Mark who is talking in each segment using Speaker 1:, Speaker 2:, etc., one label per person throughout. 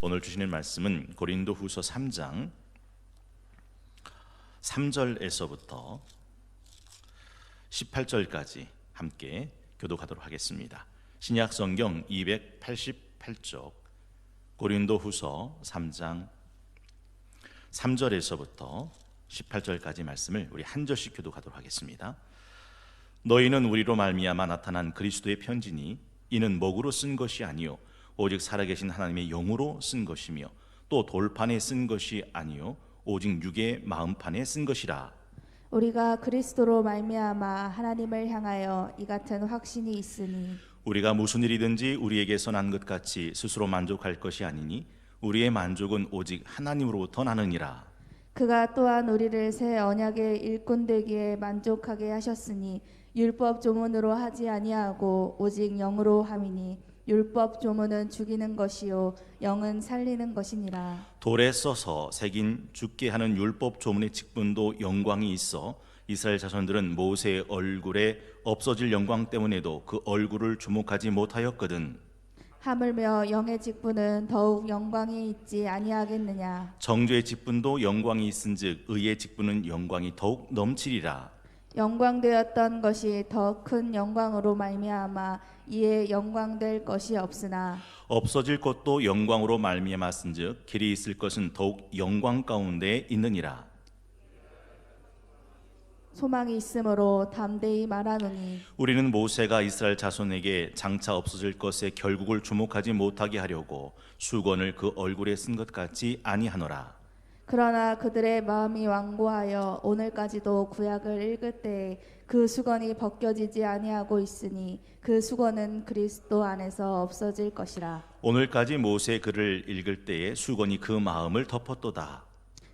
Speaker 1: 오늘 주시는 말씀은 고린도후서 3장 3절에서부터 18절까지 함께 교독하도록 하겠습니다. 신약 성경 288쪽 고린도후서 3장 3절에서부터 18절까지 말씀을 우리 한 절씩 교독하도록 하겠습니다. 너희는 우리로 말미암아 나타난 그리스도의 편지니 이는 목으로 쓴 것이 아니요 오직 살아계신 하나님의 영으로 쓴 것이며 또 돌판에 쓴 것이 아니요 오직 육의 마음판에 쓴 것이라.
Speaker 2: 우리가 그리스도로 말미암아 하나님을 향하여 이 같은 확신이 있으니
Speaker 1: 우리가 무슨 일이든지 우리에게서 난 것 같이 스스로 만족할 것이 아니니 우리의 만족은 오직 하나님으로부터 나느니라. 그가
Speaker 2: 또한 우리를 새 언약의 일꾼 되기에 만족하게 하셨으니 율법 조문으로 하지 아니하고 오직 영으로 함이니 율법 조문은 죽이는 것이요 영은 살리는 것이니라.
Speaker 1: 돌에 써서 새긴 죽게 하는 율법 조문의 직분도 영광이 있어 이스라엘 자손들은 모세의 얼굴에 없어질 영광 때문에도 그 얼굴을 주목하지 못하였거든.
Speaker 2: 하물며 영의 직분은 더욱 영광이 있지 아니하겠느냐.
Speaker 1: 정죄의 직분도 영광이 있은즉 의의 직분은 영광이 더욱 넘치리라.
Speaker 2: 영광되었던 것이 더 큰 영광으로 말미암아 이에 영광될 것이 없으나
Speaker 1: 없어질 것도 영광으로 말미암았은즉 길이 있을 것은 더욱 영광 가운데 있느니라.
Speaker 2: 소망이 있으므로 담대히 말하노니
Speaker 1: 우리는 모세가 이스라엘 자손에게 장차 없어질 것의 결국을 주목하지 못하게 하려고 수건을 그 얼굴에 쓴 것 같이 아니하노라.
Speaker 2: 그러나 그들의 마음이 완고하여 오늘까지도 구약을 읽을 때 그 수건이 벗겨지지 아니하고 있으니 그 수건은 그리스도 안에서 없어질 것이라.
Speaker 1: 오늘까지 모세의 글을 읽을 때에 수건이 그 마음을 덮었도다.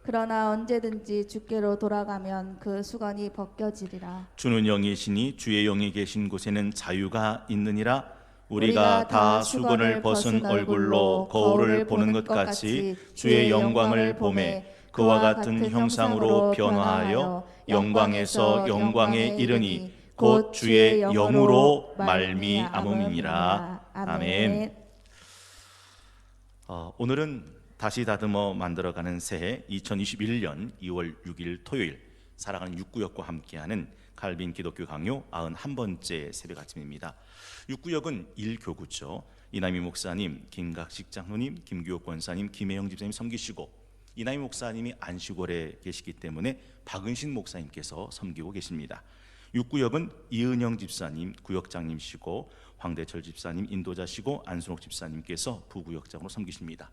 Speaker 2: 그러나 언제든지 주께로 돌아가면 그 수건이 벗겨지리라.
Speaker 1: 주는 영이시니 주의 영이 계신 곳에는 자유가 있느니라. 우리가 다 수건을 벗은 얼굴로 거울을 보는 것 같이 주의 영광을 보매 그와 같은 형상으로 변화하여 영광에서 영광에 이르니 곧 주의 영으로 말미암음이니라. 아멘. 오늘은 다시 다듬어 만들어가는 새해 2021년 2월 6일 토요일 살아가는 육구역과 함께하는 칼빈 기독교 강요 91번째 새벽 아침입니다. 육구역은 1교구죠. 이남희 목사님, 김각식 장로님, 김규옥 권사님, 김혜영 집사님 섬기시고 이남희 목사님이 안식월에 계시기 때문에 박은신 목사님께서 섬기고 계십니다. 육구역은 이은영 집사님 구역장님시고 황대철 집사님 인도자시고 안순옥 집사님께서 부구역장으로 섬기십니다.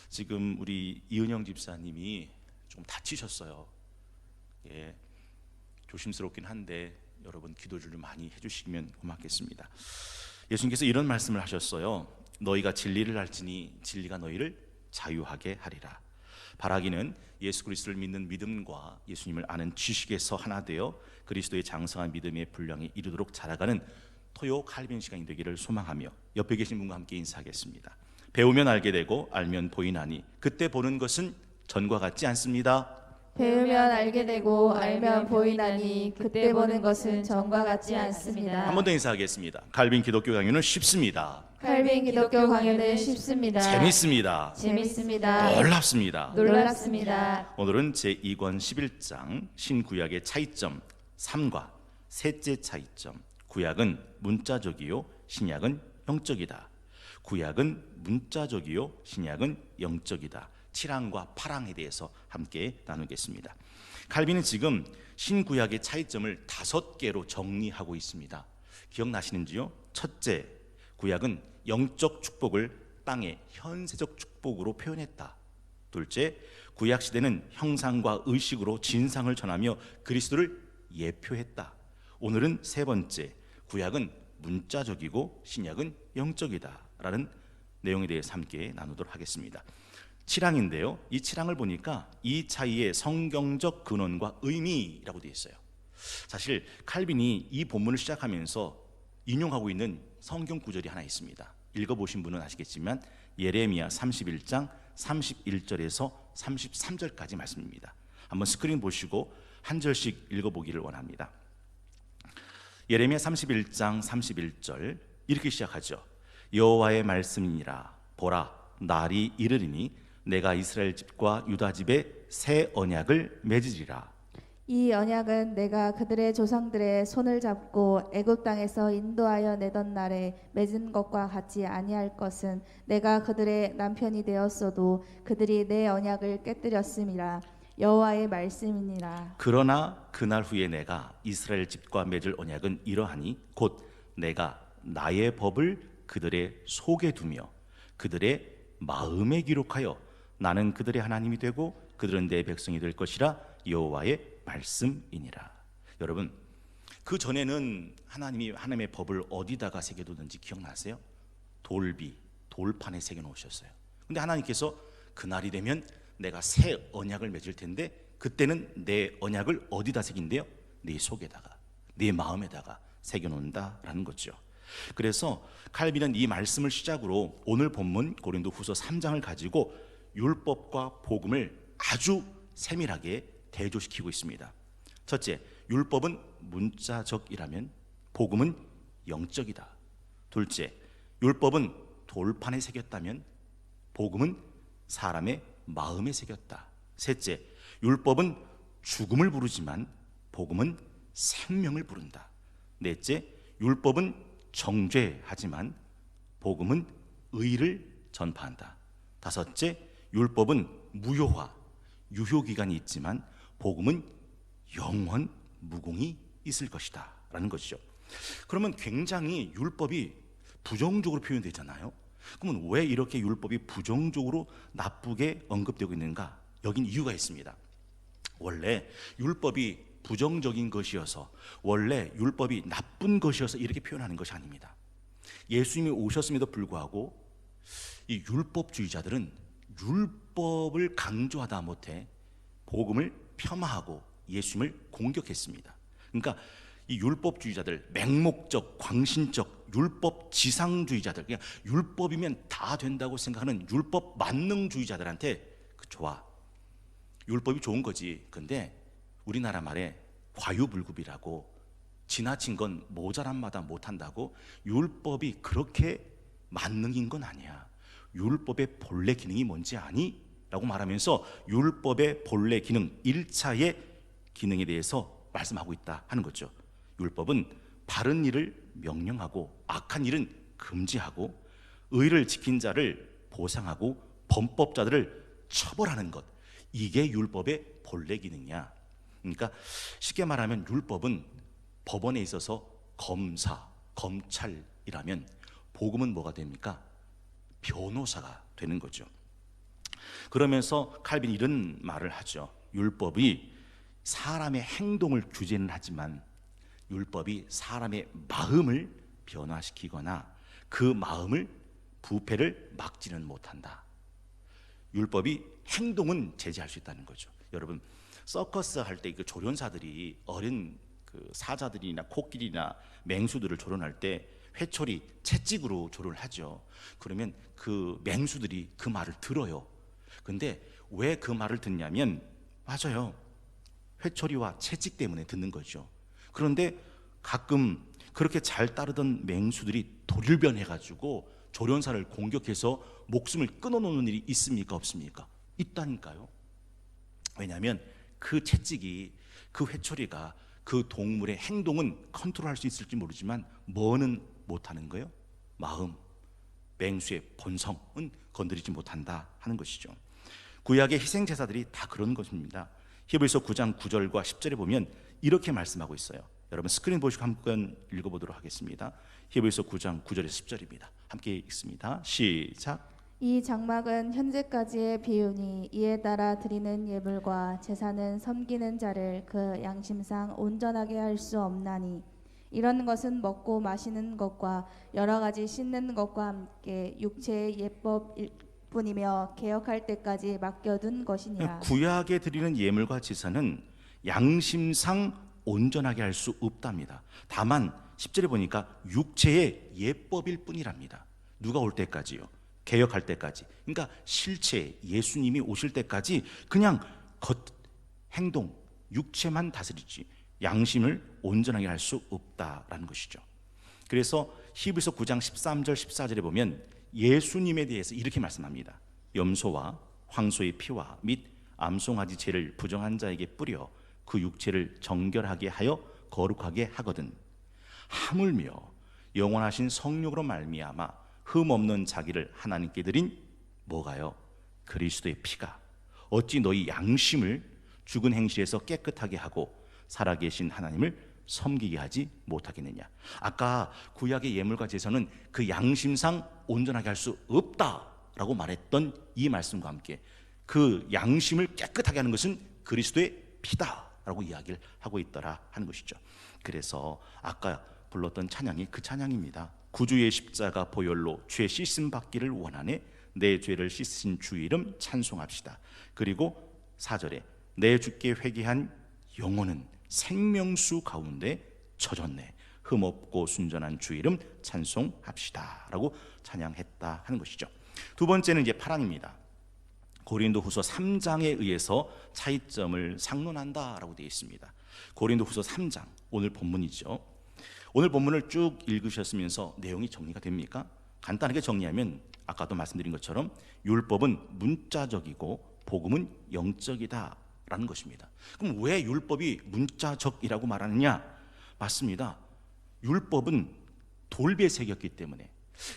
Speaker 1: 지금 우리 이은영 집사님이 좀 다치셨어요. 예, 조심스럽긴 한데 여러분 기도 좀 많이 해주시면 고맙겠습니다. 예수님께서 이런 말씀을 하셨어요. 너희가 진리를 알지니 진리가 너희를 자유하게 하리라. 바라기는 예수 그리스도를 믿는 믿음과 예수님을 아는 지식에서 하나 되어 그리스도의 장성한 믿음의 분량에 이르도록 자라가는 토요 칼빈 시간이 되기를 소망하며 옆에 계신 분과 함께 인사하겠습니다. 배우면 알게 되고 알면 보이나니 그때 보는 것은 전과 같지 않습니다.
Speaker 2: 배우면 알게 되고 알면 보이나니 그때 보는 것은 전과 같지 않습니다.
Speaker 1: 한 번 더 인사하겠습니다. 칼빈 기독교 강요는 쉽습니다.
Speaker 2: 칼빈 기독교 강요는 쉽습니다.
Speaker 1: 재밌습니다.
Speaker 2: 재밌습니다.
Speaker 1: 놀랍습니다.
Speaker 2: 놀랍습니다.
Speaker 1: 오늘은 제2권 11장 신구약의 차이점 3과 셋째 차이점 구약은 문자적이요 신약은 영적이다. 구약은 문자적이요 신약은 영적이다. 칠항과 파랑에 대해서 함께 나누겠습니다. 칼빈은 지금 신구약의 차이점을 5개로 정리하고 있습니다. 기억나시는지요? 첫째, 구약은 영적 축복을 땅의 현세적 축복으로 표현했다. 둘째, 구약 시대는 형상과 의식으로 진상을 전하며 그리스도를 예표했다. 오늘은 세 번째, 구약은 문자적이고 신약은 영적이다 라는 내용에 대해서 함께 나누도록 하겠습니다. 칠항인데요, 이 칠항을 보니까 이 차이의 성경적 근원과 의미라고 되어 있어요. 사실 칼빈이 이 본문을 시작하면서 인용하고 있는 성경 구절이 하나 있습니다. 읽어보신 분은 아시겠지만 예레미야 31장 31절에서 33절까지 말씀입니다. 한번 스크린 보시고 한 절씩 읽어보기를 원합니다. 예레미야 31장 31절 이렇게 시작하죠. 여호와의 말씀이니라. 보라, 날이 이르리니 내가 이스라엘 집과 유다 집에 새 언약을 맺으리라.
Speaker 2: 이 언약은 내가 그들의 조상들의 손을 잡고 애굽 땅에서 인도하여 내던 날에 맺은 것과 같지 아니할 것은 내가 그들의 남편이 되었어도 그들이 내 언약을 깨뜨렸음이라. 여호와의 말씀이니라.
Speaker 1: 그러나 그날 후에 내가 이스라엘 집과 맺을 언약은 이러하니 곧 내가 나의 법을 그들의 속에 두며 그들의 마음에 기록하여 나는 그들의 하나님이 되고 그들은 내 백성이 될 것이라. 여호와의 말씀이니라. 여러분, 그 전에는 하나님이 하나님의 법을 어디다가 새겨두는지 기억나세요? 돌판에 새겨 놓으셨어요. 근데 하나님께서 그날이 되면 내가 새 언약을 맺을 텐데 그때는 내 언약을 어디다 새긴대요? 네 속에다가, 네 마음에다가 새겨 놓는다라는 거죠. 그래서 칼빈은 이 말씀을 시작으로 오늘 본문 고린도후서 3장을 가지고 율법과 복음을 아주 세밀하게 대조시키고 있습니다. 첫째, 율법은 문자적이라면 복음은 영적이다. 둘째, 율법은 돌판에 새겼다면 복음은 사람의 마음에 새겼다. 셋째, 율법은 죽음을 부르지만 복음은 생명을 부른다. 넷째, 율법은 정죄하지만 복음은 의를 전파한다. 다섯째, 율법은 무효화, 유효기간이 있지만 복음은 영원 무궁이 있을 것이다 라는 것이죠. 그러면 굉장히 율법이 부정적으로 표현되잖아요. 그러면 왜 이렇게 율법이 부정적으로 나쁘게 언급되고 있는가? 여긴 이유가 있습니다. 원래 율법이 부정적인 것이어서, 원래 율법이 나쁜 것이어서 이렇게 표현하는 것이 아닙니다. 예수님이 오셨음에도 불구하고 이 율법주의자들은 율법을 강조하다 못해 복음을 폄하하고 예수님을 공격했습니다. 그러니까 이 율법주의자들, 맹목적, 광신적, 율법 지상주의자들, 그냥 율법이면 다 된다고 생각하는 율법 만능주의자들한테 좋아, 율법이 좋은 거지. 근데 우리나라 말에 과유불급이라고, 지나친 건 모자란 마다 못한다고, 율법이 그렇게 만능인 건 아니야. 율법의 본래 기능이 뭔지 아니? 라고 말하면서 율법의 본래 기능, 1차의 기능에 대해서 말씀하고 있다 하는 거죠. 율법은 바른 일을 명령하고 악한 일은 금지하고 의를 지킨 자를 보상하고 범법자들을 처벌하는 것, 이게 율법의 본래 기능이야. 그러니까 쉽게 말하면 율법은 법원에 있어서 검사, 검찰이라면 복음은 뭐가 됩니까? 변호사가 되는 거죠. 그러면서 칼빈이 이런 말을 하죠. 율법이 사람의 행동을 규제는 하지만 율법이 사람의 마음을 변화시키거나 그 마음을 부패를 막지는 못한다. 율법이 행동은 제재할 수 있다는 거죠. 여러분, 서커스 할 때 그 조련사들이 어린 그 사자들이나 코끼리나 맹수들을 조련할 때 회초리, 채찍으로 조련을 하죠. 그러면 그 맹수들이 그 말을 들어요. 근데 왜 그 말을 듣냐면, 맞아요, 회초리와 채찍 때문에 듣는 거죠. 그런데 가끔 그렇게 잘 따르던 맹수들이 돌변해가지고 조련사를 공격해서 목숨을 끊어놓는 일이 있습니까? 없습니까? 있다니까요. 왜냐하면 그 채찍이, 그 회초리가 그 동물의 행동은 컨트롤할 수 있을지 모르지만 뭐는 못하는 거예요? 마음, 맹수의 본성은 건드리지 못한다 하는 것이죠. 구약의 희생제사들이 다 그런 것입니다. 히브리서 9장 9절과 10절에 보면 이렇게 말씀하고 있어요. 여러분 스크린 보시고 한번 읽어보도록 하겠습니다. 히브리서 9장 9절에서 10절입니다. 함께 읽습니다. 시작.
Speaker 2: 이 장막은 현재까지의 비유니 이에 따라 드리는 예물과 제사는 섬기는 자를 그 양심상 온전하게 할 수 없나니 이런 것은 먹고 마시는 것과 여러 가지 씻는 것과 함께 육체의 예법일 뿐이며 개혁할 때까지 맡겨둔 것이니라.
Speaker 1: 구약에 드리는 예물과 제사는 양심상 온전하게 할 수 없답니다. 다만 10절에 보니까 육체의 예법일 뿐이랍니다. 누가 올 때까지요? 개혁할 때까지. 그러니까 실체, 예수님이 오실 때까지 그냥 겉 행동, 육체만 다스리지 양심을 온전하게 할 수 없다라는 것이죠. 그래서 히브리서 9장 13절 14절에 보면 예수님에 대해서 이렇게 말씀합니다. 염소와 황소의 피와 및 암송아지 죄를 부정한 자에게 뿌려 그 육체를 정결하게 하여 거룩하게 하거든. 하물며 영원하신 성령으로 말미암아 흠 없는 자기를 하나님께 드린 뭐가요? 그리스도의 피가 어찌 너희 양심을 죽은 행실에서 깨끗하게 하고 살아계신 하나님을 섬기게 하지 못하겠느냐. 아까 구약의 예물과 제사는 그 양심상 온전하게 할 수 없다라고 말했던 이 말씀과 함께 그 양심을 깨끗하게 하는 것은 그리스도의 피다라고 이야기를 하고 있더라 하는 것이죠. 그래서 아까 불렀던 찬양이 그 찬양입니다. 구주의 십자가 보혈로 죄 씻음 받기를 원하네 내 죄를 씻으신 주 이름 찬송합시다. 그리고 4절에 내 주께 회개한 영혼은 생명수 가운데 젖었네 흠없고 순전한 주 이름 찬송합시다 라고 찬양했다 하는 것이죠. 두 번째는 이제 파랑입니다. 고린도후서 3장에 의해서 차이점을 상론한다라고 되어 있습니다. 고린도후서 3장 오늘 본문이죠. 오늘 본문을 쭉 읽으셨으면서 내용이 정리가 됩니까? 간단하게 정리하면 아까도 말씀드린 것처럼 율법은 문자적이고 복음은 영적이다라는 것입니다. 그럼 왜 율법이 문자적이라고 말하느냐? 맞습니다. 율법은 돌비에 새겼기 때문에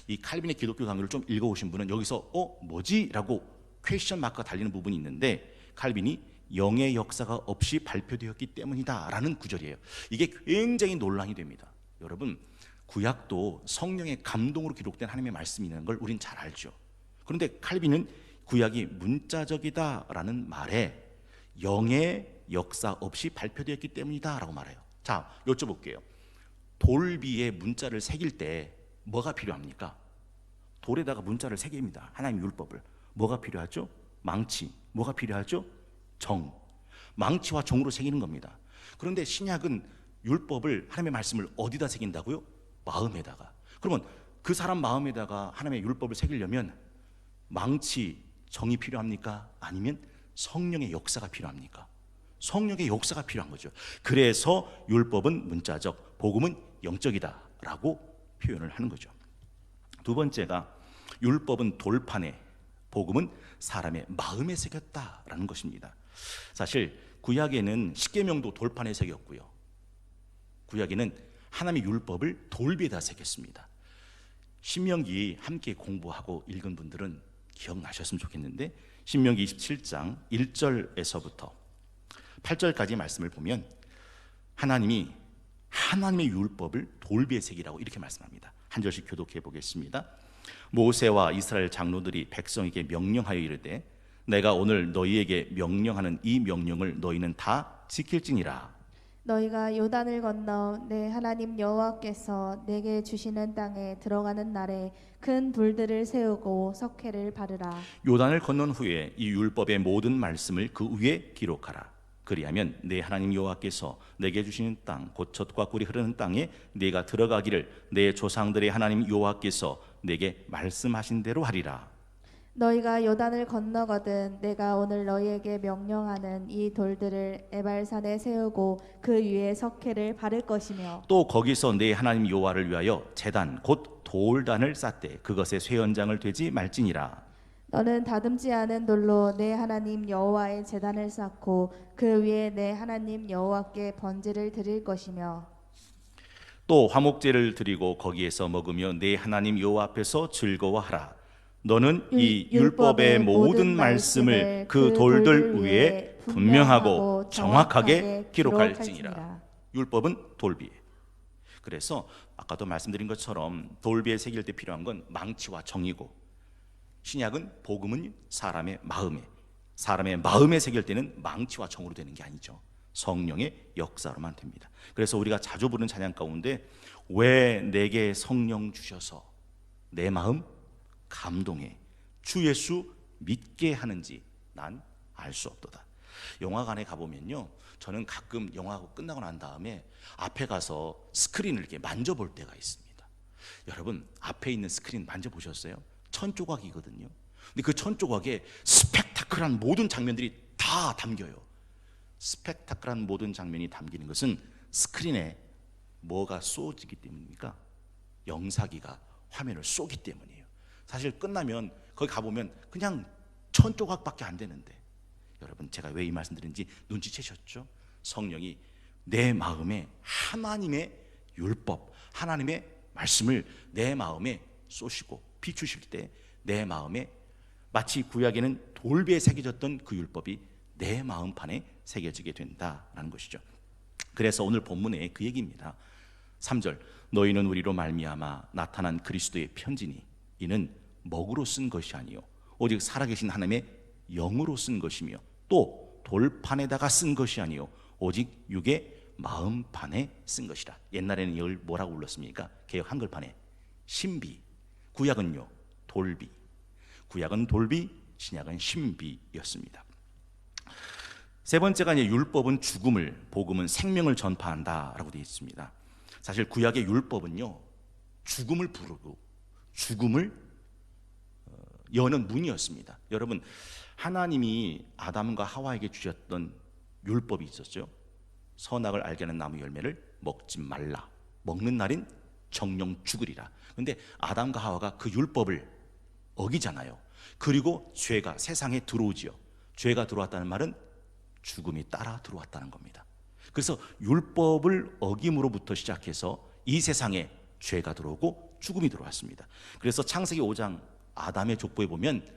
Speaker 1: 이 칼빈의 기독교 강요를 좀 읽어오신 분은 여기서 뭐지? 라고 퀘스천 마크가 달리는 부분이 있는데 칼빈이 영의 역사가 없이 발표되었기 때문이다 라는 구절이에요. 이게 굉장히 논란이 됩니다. 여러분 구약도 성령의 감동으로 기록된 하나님의 말씀이 있는 걸 우린 잘 알죠. 그런데 칼빈은 구약이 문자적이다라는 말에 영의 역사 없이 발표되었기 때문이다 라고 말해요. 자, 여쭤볼게요. 돌비에 문자를 새길 때 뭐가 필요합니까? 돌에다가 문자를 새깁니다. 하나님 율법을. 뭐가 필요하죠? 망치. 뭐가 필요하죠? 정. 망치와 정으로 새기는 겁니다. 그런데 신약은 율법을 하나님의 말씀을 어디다 새긴다고요? 마음에다가. 그러면 그 사람 마음에다가 하나님의 율법을 새기려면 망치, 정이 필요합니까? 아니면 성령의 역사가 필요합니까? 성령의 역사가 필요한 거죠. 그래서 율법은 문자적, 복음은 영적이다라고 표현을 하는 거죠. 두 번째가 율법은 돌판에, 복음은 사람의 마음에 새겼다라는 것입니다. 사실 구약에는 십계명도 돌판에 새겼고요. 구약에는 하나님의 율법을 돌비에다 새겼습니다. 신명기 함께 공부하고 읽은 분들은 기억나셨으면 좋겠는데 신명기 27장 1절에서부터 8절까지 말씀을 보면 하나님이 하나님의 율법을 돌비에 새기라고 이렇게 말씀합니다. 한 절씩 교독해 보겠습니다. 모세와 이스라엘 장로들이 백성에게 명령하여 이르되 내가 오늘 너희에게 명령하는 이 명령을 너희는 다 지킬지니라.
Speaker 2: 너희가 요단을 건너 내 하나님 여호와께서 내게 주시는 땅에 들어가는 날에 큰 돌들을 세우고 석회를 바르라.
Speaker 1: 요단을 건넌 후에 이 율법의 모든 말씀을 그 위에 기록하라. 그리하면 내 하나님 여호와께서 내게 주시는 땅 곧 젖과 꿀이 흐르는 땅에 네가 들어가기를 내 조상들의 하나님 여호와께서 내게 말씀하신 대로 하리라.
Speaker 2: 너희가 요단을 건너거든 내가 오늘 너희에게 명령하는 이 돌들을 에발산에 세우고 그 위에 석회를 바를 것이며
Speaker 1: 또 거기서 내 하나님 여호와를 위하여 제단 곧 돌단을 쌓되 그것에 쇠연장을 되지 말지니라.
Speaker 2: 너는 다듬지 않은 돌로 내 하나님 여호와의 제단을 쌓고 그 위에 내 하나님 여호와께 번제를 드릴 것이며
Speaker 1: 또 화목제를 드리고 거기에서 먹으며 내 하나님 여호와 앞에서 즐거워하라. 너는 이 율법의 모든 말씀을 그 돌들 위에 분명하고 정확하게 기록할지니라. 율법은 돌비. 그래서 아까도 말씀드린 것처럼 돌비에 새길 때 필요한 건 망치와 정이고 신약은 복음은 사람의 마음에 새길 때는 망치와 정으로 되는 게 아니죠. 성령의 역사로만 됩니다. 그래서 우리가 자주 부르는 찬양 가운데 왜 내게 성령 주셔서 내 마음 감동해 주 예수 믿게 하는지 난 알 수 없도다. 영화관에 가보면요, 저는 가끔 영화가 끝나고 난 다음에 앞에 가서 스크린을 이렇게 만져볼 때가 있습니다. 여러분 앞에 있는 스크린 만져보셨어요? 1000조각이거든요. 근데 그 1000조각에 스펙타클한 모든 장면들이 다 담겨요. 스펙타클한 모든 장면이 담기는 것은 스크린에 뭐가 쏘지기 때문입니까? 영사기가 화면을 쏘기 때문이에요. 사실 끝나면 거기 가보면 그냥 천조각밖에 안 되는데, 여러분 제가 왜 이 말씀 드린지 눈치채셨죠? 성령이 내 마음에 하나님의 율법, 하나님의 말씀을 내 마음에 쏘시고 비추실 때 내 마음에 마치 구약에는 돌비에 새겨졌던 그 율법이 내 마음판에 새겨지게 된다라는 것이죠. 그래서 오늘 본문에 그 얘기입니다. 3절, 너희는 우리로 말미암아 나타난 그리스도의 편지니 이는 먹으로 쓴 것이 아니요 오직 살아계신 하나님의 영으로 쓴 것이며 또 돌판에다가 쓴 것이 아니요 오직 육의 마음판에 쓴 것이라. 옛날에는 이걸 뭐라고 불렀습니까? 개역 한글판에 신비, 구약은요 돌비. 구약은 돌비, 신약은 신비였습니다. 세 번째가 이제 율법은 죽음을, 복음은 생명을 전파한다라고 되어 있습니다. 사실 구약의 율법은요 죽음을 부르고 죽음을 여는 문이었습니다. 여러분, 하나님이 아담과 하와에게 주셨던 율법이 있었죠. 선악을 알게 하는 나무 열매를 먹지 말라. 먹는 날인 정령 죽으리라. 그런데 아담과 하와가 그 율법을 어기잖아요. 그리고 죄가 세상에 들어오지요. 죄가 들어왔다는 말은 죽음이 따라 들어왔다는 겁니다. 그래서 율법을 어김으로부터 시작해서 이 세상에 죄가 들어오고 죽음이 들어왔습니다. 그래서 창세기 5장 아담의 족보에 보면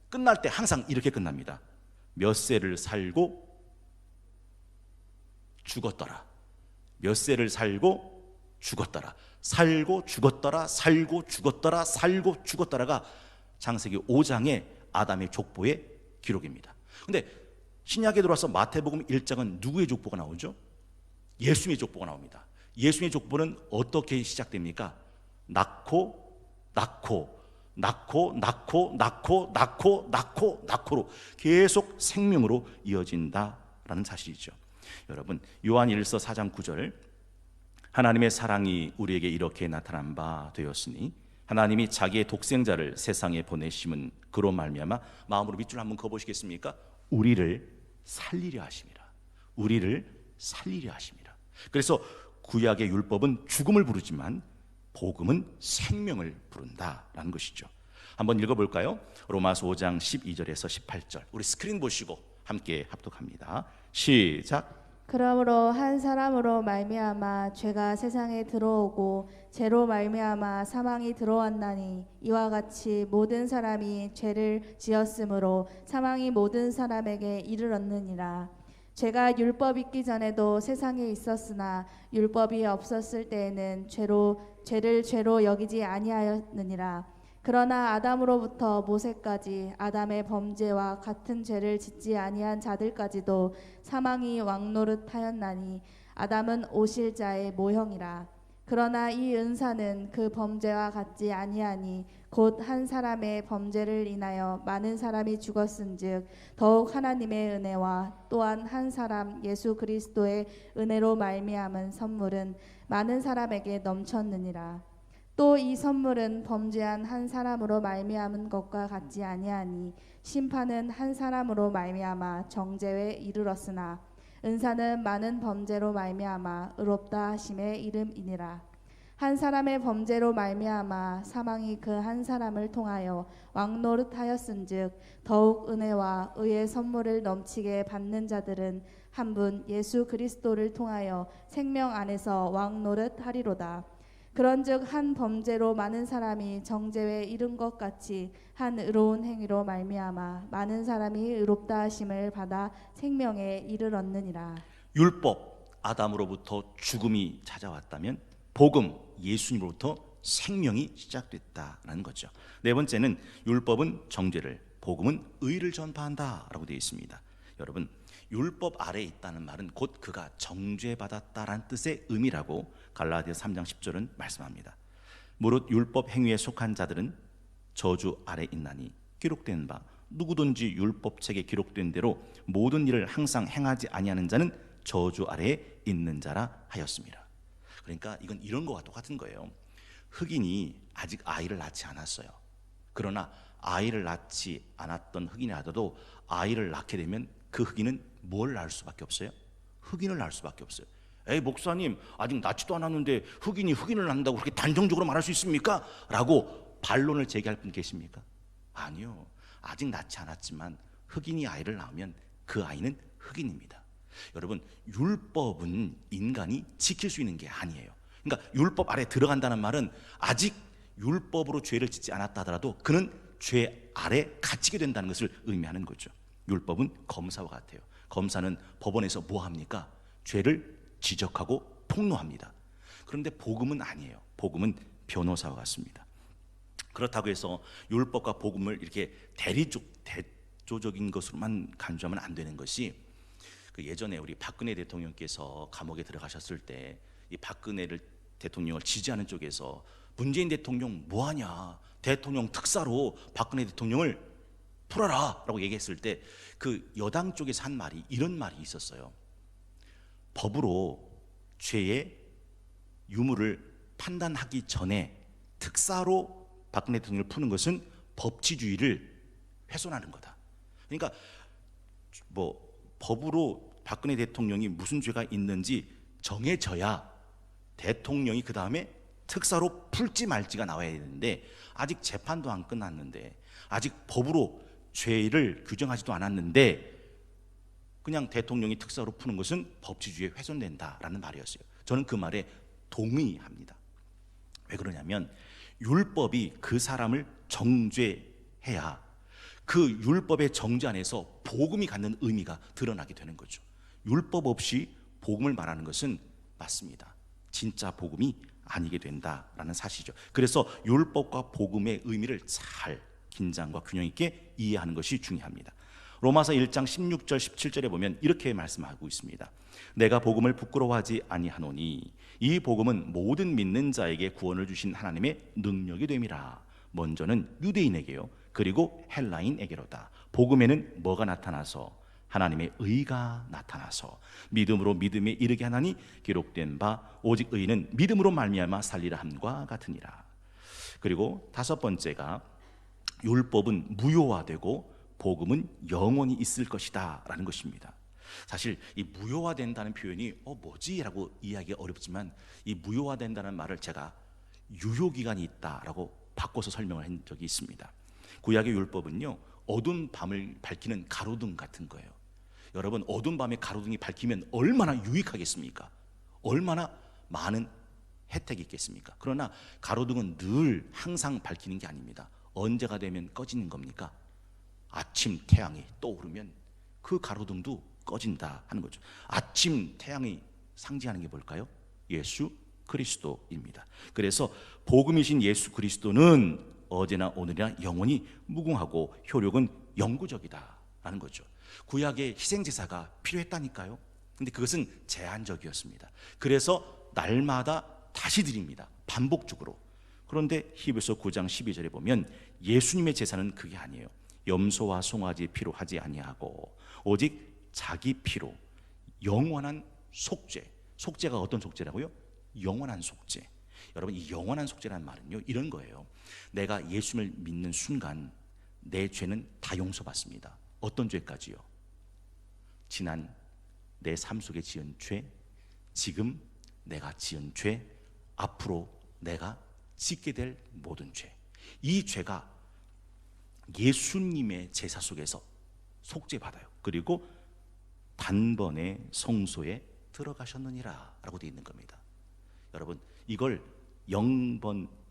Speaker 1: 끝날 때 항상 이렇게 끝납니다. 몇 세를 살고 죽었더라. 몇 세를 살고 죽었더라. 살고 죽었더라. 살고 죽었더라. 살고 죽었더라가 창세기 5장의 아담의 족보의 기록입니다. 근데 신약에 들어와서 마태복음 1장은 누구의 족보가 나오죠? 예수님의 족보가 나옵니다. 예수님의 족보는 어떻게 시작됩니까? 낳고 낳고로 계속 생명으로 이어진다라는 사실이죠. 여러분, 요한 1서 4장 9절, 하나님의 사랑이 우리에게 이렇게 나타난 바 되었으니 하나님이 자기의 독생자를 세상에 보내심은 그로 말미암아, 마음으로 밑줄 한번 그어보시겠습니까? 우리를 살리려 하심이라. 우리를 살리려 하심이라. 그래서 구약의 율법은 죽음을 부르지만 복음은 생명을 부른다라는 것이죠. 한번 읽어볼까요? 로마서 5장 12절에서 18절. 우리 스크린 보시고 함께 합독합니다. 시작.
Speaker 2: 그러므로 한 사람으로 말미암아 죄가 세상에 들어오고 죄로 말미암아 사망이 들어왔나니 이와 같이 모든 사람이 죄를 지었으므로 사망이 모든 사람에게 이르렀느니라. 죄가 율법 있기 전에도 세상에 있었으나 율법이 없었을 때에는 죄를 죄로 여기지 아니하였느니라. 그러나 아담으로부터 모세까지 아담의 범죄와 같은 죄를 짓지 아니한 자들까지도 사망이 왕노릇하였나니 아담은 오실 자의 모형이라. 그러나 이 은사는 그 범죄와 같지 아니하니 곧 한 사람의 범죄를 인하여 많은 사람이 죽었은즉 더욱 하나님의 은혜와 또한 한 사람 예수 그리스도의 은혜로 말미암은 선물은 많은 사람에게 넘쳤느니라. 또 이 선물은 범죄한 한 사람으로 말미암은 것과 같지 아니하니 심판은 한 사람으로 말미암아 정죄에 이르렀으나 은사는 많은 범죄로 말미암아 의롭다 하심의 이름이니라. 한 사람의 범죄로 말미암아 사망이 그 한 사람을 통하여 왕노릇하였은즉 더욱 은혜와 의의 선물을 넘치게 받는 자들은 한 분 예수 그리스도를 통하여 생명 안에서 왕노릇하리로다. 그런즉 한 범죄로 많은 사람이 정죄에 이른 것 같이 한 의로운 행위로 말미암아 많은 사람이 의롭다 하심을 받아 생명에 이르렀느니라.
Speaker 1: 율법 아담으로부터 죽음이 찾아왔다면 복음 예수님으로부터 생명이 시작됐다는 거죠. 네 번째는 율법은 정죄를, 복음은 의를 전파한다라고 되어 있습니다. 여러분, 율법 아래에 있다는 말은 곧 그가 정죄받았다라는 뜻의 의미라고 갈라디아 3장 10절은 말씀합니다. 무릇 율법 행위에 속한 자들은 저주 아래 있나니 기록된 바 누구든지 율법책에 기록된 대로 모든 일을 항상 행하지 아니하는 자는 저주 아래에 있는 자라 하였습니다. 그러니까 이건 이런 거와 똑같은 거예요. 흑인이 아직 아이를 낳지 않았어요. 그러나 아이를 낳지 않았던 흑인이라도 아이를 낳게 되면 그 흑인은 뭘 낳을 수밖에 없어요? 흑인을 낳을 수밖에 없어요. 에이 목사님, 아직 낳지도 않았는데 흑인이 흑인을 낳는다고 그렇게 단정적으로 말할 수 있습니까? 라고 반론을 제기할 분 계십니까? 아니요. 아직 낳지 않았지만 흑인이 아이를 낳으면 그 아이는 흑인입니다. 여러분, 율법은 인간이 지킬 수 있는 게 아니에요. 그러니까 율법 아래 들어간다는 말은 아직 율법으로 죄를 짓지 않았다 하더라도 그는 죄 아래 갇히게 된다는 것을 의미하는 거죠. 율법은 검사와 같아요. 검사는 법원에서 뭐 합니까? 죄를 지적하고 폭로합니다. 그런데 복음은 아니에요. 복음은 변호사와 같습니다. 그렇다고 해서 율법과 복음을 이렇게 대조적인 것으로만 간주하면 안 되는 것이, 그 예전에 우리 박근혜 대통령께서 감옥에 들어가셨을 때 이 박근혜 대통령을 지지하는 쪽에서 문재인 대통령 뭐하냐, 대통령 특사로 박근혜 대통령을 풀어라 라고 얘기했을 때 그 여당 쪽에서 한 말이 이런 말이 있었어요. 법으로 죄의 유무를 판단하기 전에 특사로 박근혜 대통령을 푸는 것은 법치주의를 훼손하는 거다. 그러니까 뭐 법으로 박근혜 대통령이 무슨 죄가 있는지 정해져야 대통령이 그 다음에 특사로 풀지 말지가 나와야 되는데, 아직 재판도 안 끝났는데, 아직 법으로 죄를 규정하지도 않았는데 그냥 대통령이 특사로 푸는 것은 법치주의에 훼손된다라는 말이었어요. 저는 그 말에 동의합니다. 왜 그러냐면 율법이 그 사람을 정죄해야 그 율법의 정죄 안에서 복음이 갖는 의미가 드러나게 되는 거죠. 율법 없이 복음을 말하는 것은 맞습니다. 진짜 복음이 아니게 된다라는 사실이죠. 그래서 율법과 복음의 의미를 잘 긴장과 균형 있게 이해하는 것이 중요합니다. 로마서 1장 16절 17절에 보면 이렇게 말씀하고 있습니다. 내가 복음을 부끄러워하지 아니하노니 이 복음은 모든 믿는 자에게 구원을 주신 하나님의 능력이 됨이라. 먼저는 유대인에게요, 그리고 헬라인에게로다. 복음에는 뭐가 나타나서? 하나님의 의가 나타나서 믿음으로 믿음에 이르게 하나니 기록된 바 오직 의인은 믿음으로 말미암아 살리라 함과 같으니라. 그리고 다섯 번째가 율법은 무효화되고 복음은 영원히 있을 것이다 라는 것입니다. 사실 이 무효화된다는 표현이 뭐지? 라고 이해하기가 어렵지만 이 무효화된다는 말을 제가 유효기간이 있다라고 바꿔서 설명을 한 적이 있습니다. 구약의 율법은요, 어두운 밤을 밝히는 가로등 같은 거예요. 여러분, 어두운 밤에 가로등이 밝히면 얼마나 유익하겠습니까? 얼마나 많은 혜택이 있겠습니까? 그러나 가로등은 늘 항상 밝히는 게 아닙니다. 언제가 되면 꺼지는 겁니까? 아침 태양이 떠오르면 그 가로등도 꺼진다 하는 거죠. 아침 태양이 상징하는 게 뭘까요? 예수 그리스도입니다. 그래서 복음이신 예수 그리스도는 어제나 오늘이나 영원히 무궁하고 효력은 영구적이다 라는 거죠. 구약의 희생제사가 필요했다니까요. 근데 그것은 제한적이었습니다. 그래서 날마다 다시 드립니다. 반복적으로. 그런데 히브리서 9장 12절에 보면 예수님의 제사는 그게 아니에요. 염소와 송아지 피로 하지 아니하고 오직 자기 피로 영원한 속죄. 속죄가 어떤 속죄라고요? 영원한 속죄. 여러분, 이 영원한 속죄라는 말은요, 이런 거예요. 내가 예수님을 믿는 순간 내 죄는 다 용서받습니다. 어떤 죄까지요? 지난 내 삶 속에 지은 죄, 지금 내가 지은 죄, 앞으로 내가 짓게 될 모든 죄. 이 죄가 예수님의 제사 속에서 속죄받아요. 그리고 단번에 성소에 들어가셨느니라 라고 되어 있는 겁니다. 여러분, 이걸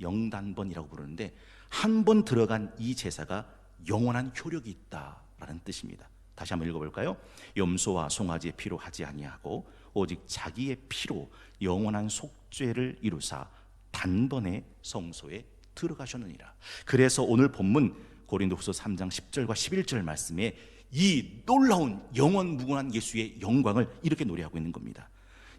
Speaker 1: 영단번이라고 부르는데 한 번 들어간 이 제사가 영원한 효력이 있다라는 뜻입니다. 다시 한번 읽어볼까요? 염소와 송아지의 피로 하지 아니하고 오직 자기의 피로 영원한 속죄를 이루사 단번에 성소에 들어가셨느니라. 그래서 오늘 본문 고린도후서 3장 10절과 11절 말씀에 이 놀라운 영원 무궁한 예수의 영광을 이렇게 노래하고 있는 겁니다.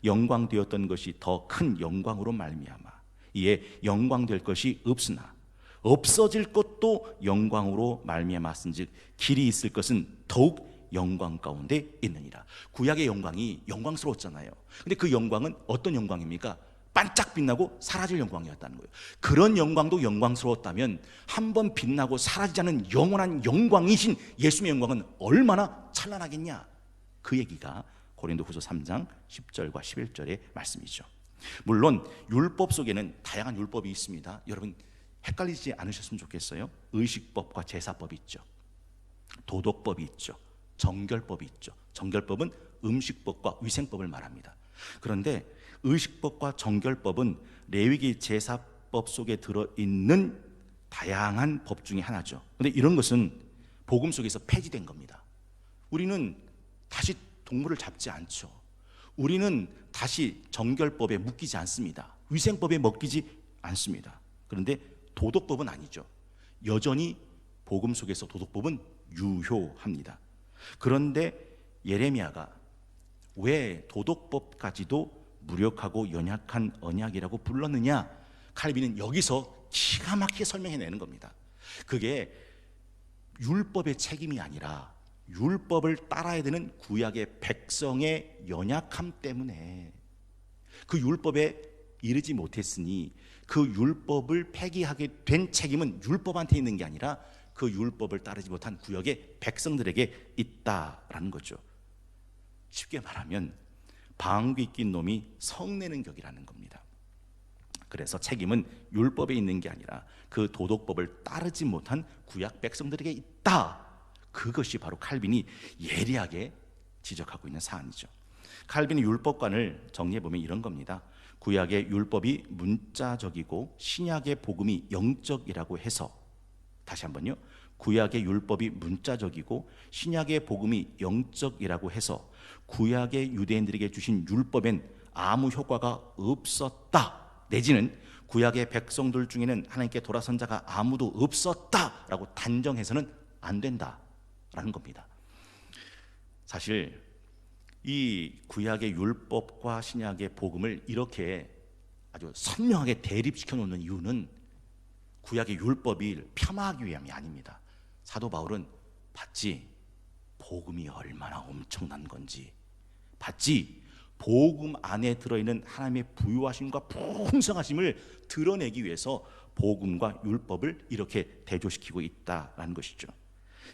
Speaker 1: 영광되었던 것이 더 큰 영광으로 말미암아 이에 영광될 것이 없으나 없어질 것도 영광으로 말미암았은즉 길이 있을 것은 더욱 영광 가운데 있느니라. 구약의 영광이 영광스러웠잖아요. 근데 그 영광은 어떤 영광입니까? 반짝 빛나고 사라질 영광이었다는 거예요. 그런 영광도 영광스러웠다면 한번 빛나고 사라지지 않는 영원한 영광이신 예수님의 영광은 얼마나 찬란하겠냐. 그 얘기가 고린도후서 3장 10절과 11절의 말씀이죠. 물론 율법 속에는 다양한 율법이 있습니다. 여러분, 헷갈리지 않으셨으면 좋겠어요. 의식법과 제사법이 있죠. 도덕법이 있죠. 정결법이 있죠. 정결법은 음식법과 위생법을 말합니다. 그런데 의식법과 정결법은 레위기 제사법 속에 들어있는 다양한 법 중에 하나죠. 그런데 이런 것은 복음 속에서 폐지된 겁니다. 우리는 다시 동물을 잡지 않죠. 우리는 다시 정결법에 묶이지 않습니다. 위생법에 묶이지 않습니다. 그런데 도덕법은 아니죠. 여전히 복음 속에서 도덕법은 유효합니다. 그런데 예레미야가 왜 도덕법까지도 무력하고 연약한 언약이라고 불렀느냐? 칼빈은 여기서 기가 막히게 설명해내는 겁니다. 그게 율법의 책임이 아니라 율법을 따라야 되는 구약의 백성의 연약함 때문에 그 율법에 이르지 못했으니 그 율법을 폐기하게 된 책임은 율법한테 있는 게 아니라 그 율법을 따르지 못한 구약의 백성들에게 있다라는 거죠. 쉽게 말하면 방귀 낀 놈이 성내는 격이라는 겁니다. 그래서 책임은 율법에 있는 게 아니라 그 도덕법을 따르지 못한 구약 백성들에게 있다. 그것이 바로 칼빈이 예리하게 지적하고 있는 사안이죠. 칼빈의 율법관을 정리해보면 이런 겁니다. 구약의 율법이 문자적이고 신약의 복음이 영적이라고 해서, 다시 한번요, 구약의 율법이 문자적이고 신약의 복음이 영적이라고 해서 구약의 유대인들에게 주신 율법엔 아무 효과가 없었다, 내지는 구약의 백성들 중에는 하나님께 돌아선 자가 아무도 없었다라고 단정해서는 안 된다라는 겁니다. 사실 이 구약의 율법과 신약의 복음을 이렇게 아주 선명하게 대립시켜 놓는 이유는 구약의 율법을 폄하하기 위함이 아닙니다. 사도 바울은 봤지? 복음이 얼마나 엄청난 건지 봤지? 복음 안에 들어있는 하나님의 부유하심과 풍성하심을 드러내기 위해서 복음과 율법을 이렇게 대조시키고 있다라는 것이죠.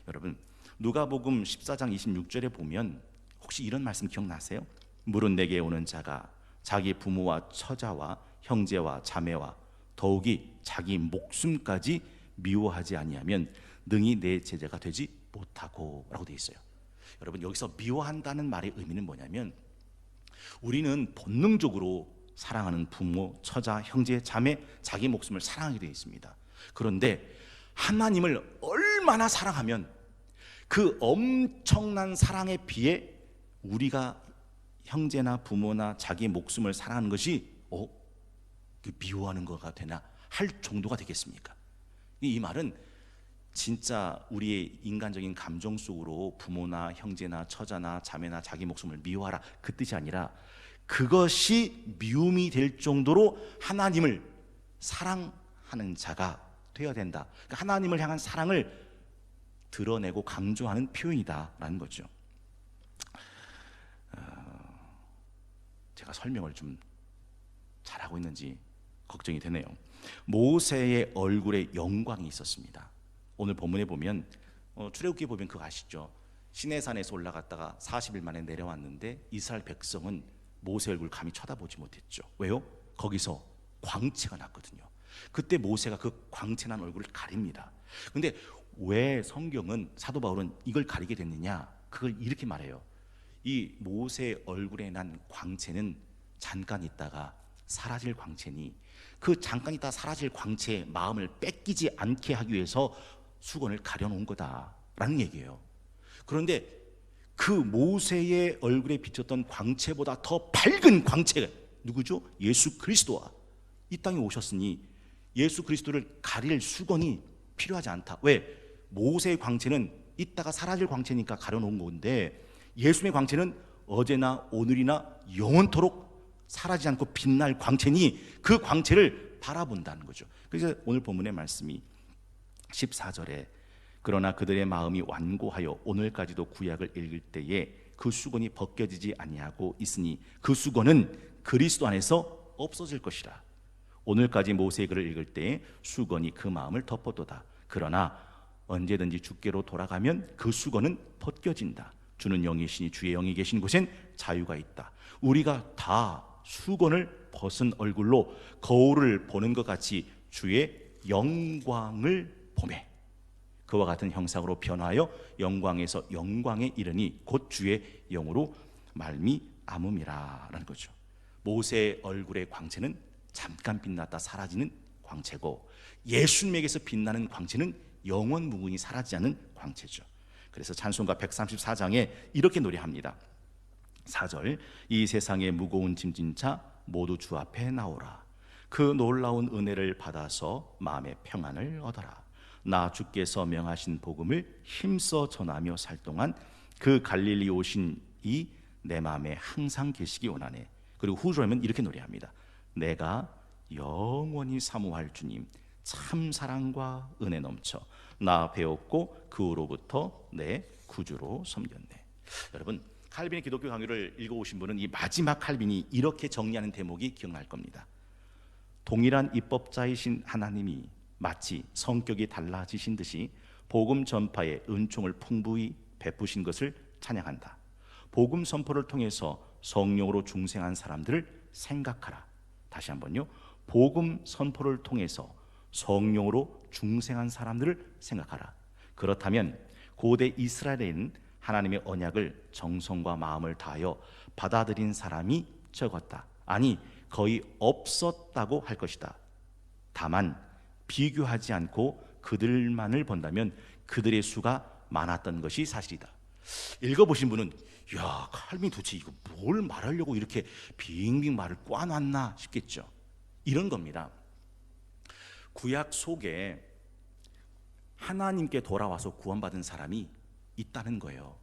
Speaker 1: 여러분, 누가복음 14장 26절에 보면 혹시 이런 말씀 기억나세요? 물은 내게 오는 자가 자기 부모와 처자와 형제와 자매와 더욱이 자기 목숨까지 미워하지 아니하면 능히 내 제자가 되지 못하고 라고 되어 있어요. 여러분, 여기서 미워한다는 말의 의미는 뭐냐면 우리는 본능적으로 사랑하는 부모, 처자, 형제, 자매, 자기 목숨을 사랑하게 되어 있습니다. 그런데 하나님을 얼마나 사랑하면 그 엄청난 사랑에 비해 우리가 형제나 부모나 자기 목숨을 사랑하는 것이 미워하는 거가 되나 할 정도가 되겠습니까? 이 말은 진짜 우리의 인간적인 감정 속으로 부모나 형제나 처자나 자매나 자기 목숨을 미워하라, 그 뜻이 아니라 그것이 미움이 될 정도로 하나님을 사랑하는 자가 되어야 된다. 그러니까 하나님을 향한 사랑을 드러내고 강조하는 표현이다라는 거죠. 제가 설명을 좀 잘하고 있는지 걱정이 되네요. 모세의 얼굴에 영광이 있었습니다. 오늘 본문에 보면 출애굽기에 보면 그거 아시죠? 시내산에서 올라갔다가 40일 만에 내려왔는데 이스라엘 백성은 모세 얼굴 감히 쳐다보지 못했죠. 왜요? 거기서 광채가 났거든요. 그때 모세가 그 광채난 얼굴을 가립니다. 근데 왜 성경은, 사도 바울은 이걸 가리게 됐느냐? 그걸 이렇게 말해요. 이 모세 얼굴에 난 광채는 잠깐 있다가 사라질 광채니 그 잠깐 있다가 사라질 광채에 마음을 뺏기지 않게 하기 위해서 수건을 가려놓은 거다라는 얘기예요. 그런데 그 모세의 얼굴에 비쳤던 광채보다 더 밝은 광채가 누구죠? 예수 그리스도와 이 땅에 오셨으니 예수 그리스도를 가릴 수건이 필요하지 않다. 왜? 모세의 광채는 있다가 사라질 광채니까 가려놓은 건데 예수님의 광채는 어제나 오늘이나 영원토록 사라지지 않고 빛날 광채니 그 광채를 바라본다는 거죠. 그래서 오늘 본문의 말씀이 14절에 그러나 그들의 마음이 완고하여 오늘까지도 구약을 읽을 때에 그 수건이 벗겨지지 아니하고 있으니 그 수건은 그리스도 안에서 없어질 것이라. 오늘까지 모세의 글을 읽을 때에 수건이 그 마음을 덮어도다. 그러나 언제든지 주께로 돌아가면 그 수건은 벗겨진다. 주는 영이시니 주의 영이 계신 곳엔 자유가 있다. 우리가 다 수건을 벗은 얼굴로 거울을 보는 것 같이 주의 영광을 보매 그와 같은 형상으로 변화하여 영광에서 영광에 이르니 곧 주의 영으로 말미암음이라라는 거죠. 모세의 얼굴의 광채는 잠깐 빛났다 사라지는 광채고 예수님에게서 빛나는 광채는 영원 무궁히 사라지지 않는 광채죠. 그래서 찬송가 134장에 이렇게 노래합니다. 4절 이 세상의 무거운 짐진 자 모두 주 앞에 나오라. 그 놀라운 은혜를 받아서 마음의 평안을 얻어라. 나 주께서 명하신 복음을 힘써 전하며 살 동안 그 갈릴리 오신 이 내 마음에 항상 계시기 원하네. 그리고 후절에는 이렇게 노래합니다. 내가 영원히 사모할 주님 참 사랑과 은혜 넘쳐 나 배웠고 그 후로부터 내 구주로 섬겼네. 여러분 칼빈의 기독교 강요를 읽어오신 분은 이 마지막 칼빈이 이렇게 정리하는 대목이 기억날 겁니다. 동일한 입법자이신 하나님이 마치 성격이 달라지신 듯이 복음 전파에 은총을 풍부히 베푸신 것을 찬양한다. 복음 선포를 통해서 성령으로 중생한 사람들을 생각하라. 다시 한번요. 복음 선포를 통해서 성령으로 중생한 사람들을 생각하라. 그렇다면 고대 이스라엘에는 하나님의 언약을 정성과 마음을 다하여 받아들인 사람이 적었다. 아니 거의 없었다고 할 것이다. 다만 비교하지 않고 그들만을 본다면 그들의 수가 많았던 것이 사실이다. 읽어보신 분은 야 칼빈 도대체 이거 뭘 말하려고 이렇게 빙빙 말을 꽈놨나 싶겠죠. 이런 겁니다. 구약 속에 하나님께 돌아와서 구원받은 사람이 있다는 거예요.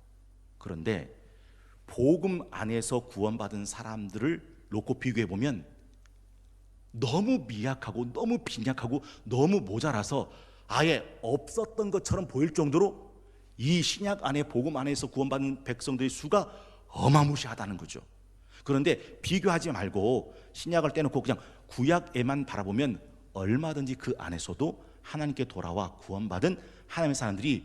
Speaker 1: 그런데 복음 안에서 구원받은 사람들을 놓고 비교해보면 너무 미약하고 너무 빈약하고 너무 모자라서 아예 없었던 것처럼 보일 정도로 이 신약 안에 복음 안에서 구원받은 백성들의 수가 어마무시하다는 거죠. 그런데 비교하지 말고 신약을 떼놓고 그냥 구약에만 바라보면 얼마든지 그 안에서도 하나님께 돌아와 구원받은 하나님의 사람들이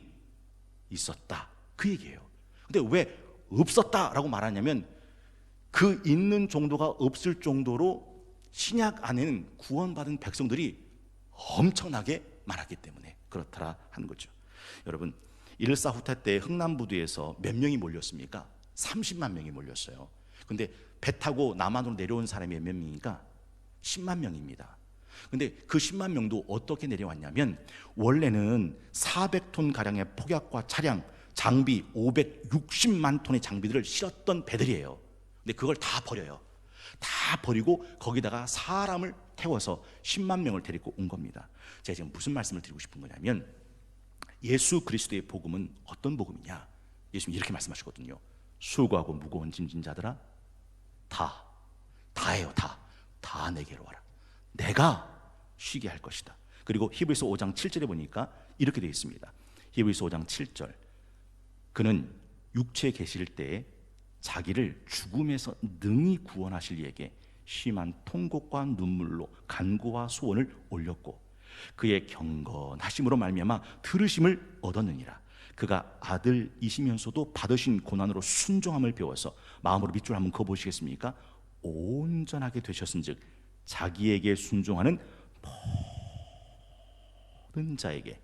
Speaker 1: 있었다 그 얘기예요. 근데 왜 없었다라고 말하냐면 그 있는 정도가 없을 정도로 신약 안에는 구원받은 백성들이 엄청나게 많았기 때문에 그렇더라 하는 거죠. 여러분 일사후퇴 때 흥남부두에서 몇 명이 몰렸습니까? 30만 명이 몰렸어요. 근데 배 타고 남한으로 내려온 사람이 몇 명이니까 10만 명입니다. 근데 그 10만 명도 어떻게 내려왔냐면 원래는 400톤 가량의 폭약과 차량, 장비 560만 톤의 장비들을 실었던 배들이에요. 근데 그걸 다 버려요. 다 버리고 거기다가 사람을 태워서 10만 명을 데리고 온 겁니다. 제가 지금 무슨 말씀을 드리고 싶은 거냐면 예수 그리스도의 복음은 어떤 복음이냐? 예수님이 이렇게 말씀하시거든요. 수고하고 무거운 짐진 자들아 다예요. 다 내게로 와라. 내가 쉬게 할 것이다. 그리고 히브리서 5장 7절에 보니까 이렇게 되어 있습니다. 히브리서 5장 7절 그는 육체에 계실 때에 자기를 죽음에서 능히 구원하실 이에게 심한 통곡과 눈물로 간구와 소원을 올렸고 그의 경건하심으로 말미암아 들으심을 얻었느니라. 그가 아들이시면서도 받으신 고난으로 순종함을 배워서 마음으로 밑줄 한번 그어보시겠습니까? 온전하게 되셨은즉 자기에게 순종하는 모든 자에게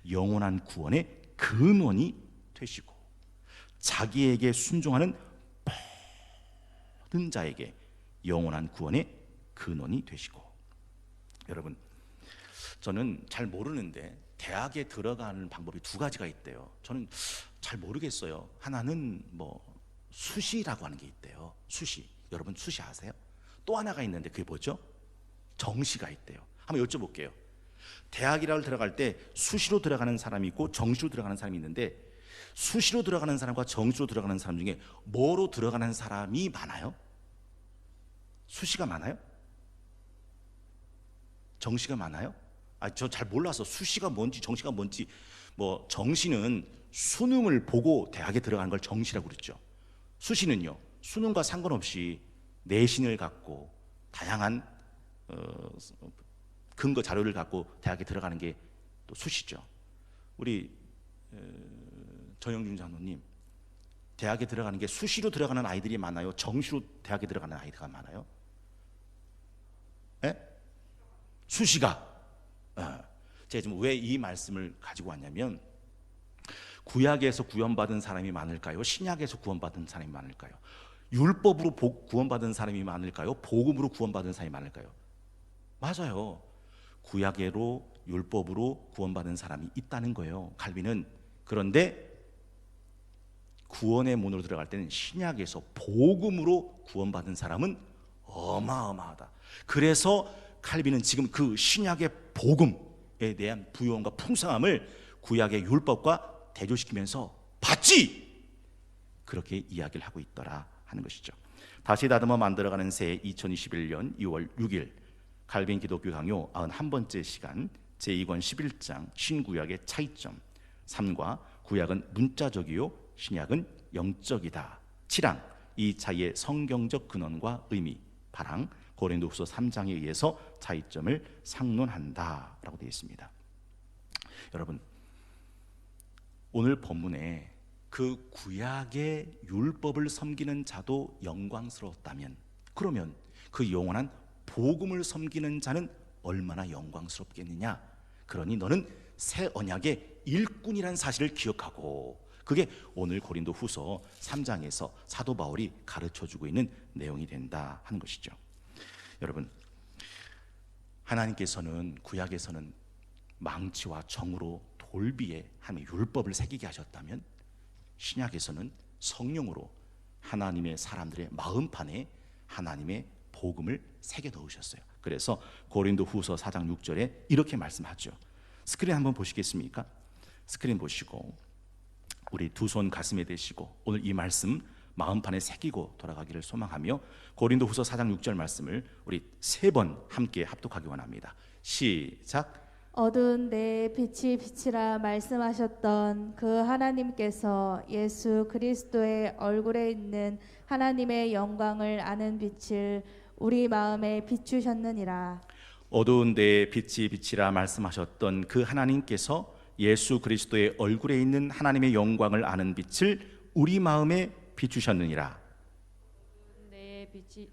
Speaker 1: 영원한 구원의 근원이 되시고 자기에게 순종하는 모든 자에게 영원한 구원의 근원이 되시고. 여러분 저는 잘 모르는데 대학에 들어가는 방법이 두 가지가 있대요. 저는 잘 모르겠어요. 하나는 뭐 수시라고 하는 게 있대요. 수시. 여러분 수시 아세요? 또 하나가 있는데 그게 뭐죠? 정시가 있대요. 한번 여쭤볼게요. 대학이라고 들어갈 때 수시로 들어가는 사람이 있고 정시로 들어가는 사람이 있는데 수시로 들어가는 사람과 정시로 들어가는 사람 중에 뭐로 들어가는 사람이 많아요? 수시가 많아요? 정시가 많아요? 저 잘 몰라서 수시가 뭔지 정시가 뭔지. 뭐 정시는 수능을 보고 대학에 들어가는 걸 정시라고 그랬죠. 수시는요 수능과 상관없이 내신을 갖고 다양한 근거 자료를 갖고 대학에 들어가는 게 또 수시죠. 우리 전영준 장로님 대학에 들어가는 게 수시로 들어가는 아이들이 많아요? 정시로 대학에 들어가는 아이들이 많아요? 예? 수시가 제가 지금 왜 이 말씀을 가지고 왔냐면, 구약에서 구원받은 사람이 많을까요? 신약에서 구원받은 사람이 많을까요? 율법으로 구원받은 사람이 많을까요? 복음으로 구원받은 사람이 많을까요? 맞아요. 구약으로 율법으로 구원받은 사람이 있다는 거예요, 칼빈은. 그런데 구원의 문으로 들어갈 때는 신약에서 복음으로 구원받은 사람은 어마어마하다. 그래서 칼빈은 지금 그 신약의 복음에 대한 부요함과 풍성함을 구약의 율법과 대조시키면서 봤지! 그렇게 이야기를 하고 있더라 하는 것이죠. 다시 다듬어 만들어가는 새해 2021년 2월 6일 칼빈 기독교 강요 91번째 시간 제2권 11장 신구약의 차이점 3과 구약은 문자적이요 신약은 영적이다 7항 이 차이의 성경적 근원과 의미 8항 고린도후서 3장에 의해서 차이점을 상론한다 라고 되어 있습니다. 여러분, 오늘 본문에 그 구약의 율법을 섬기는 자도 영광스러웠다면, 그러면 그 영원한 복음을 섬기는 자는 얼마나 영광스럽겠느냐. 그러니 너는 새 언약의 일꾼이라는 사실을 기억하고, 그게 오늘 고린도 후서 3장에서 사도 바울이 가르쳐주고 있는 내용이 된다 하는 것이죠. 여러분, 하나님께서는 구약에서는 망치와 정으로 돌비에 하나님의 율법을 새기게 하셨다면, 신약에서는 성령으로 하나님의 사람들의 마음판에 하나님의 복음을 새겨 넣으셨어요. 그래서 고린도 후서 4장 6절에 이렇게 말씀하죠. 스크린 한번 보시겠습니까? 스크린 보시고 우리 두 손 가슴에 대시고 오늘 이 말씀 마음판에 새기고 돌아가기를 소망하며 고린도 후서 4장 6절 말씀을 우리 세 번 함께 합독하기 원합니다. 시작.
Speaker 2: 어두운 데에 빛이 비치라 말씀하셨던 그 하나님께서 예수 그리스도의 얼굴에 있는 하나님의 영광을 아는 빛을 우리 마음에 비추셨느니라.
Speaker 1: 어두운 데에 빛이 비치라 말씀하셨던 그 하나님께서 예수 그리스도의 얼굴에 있는 하나님의 영광을 아는 빛을 우리 마음에 비추셨느니라.
Speaker 3: 내 빛이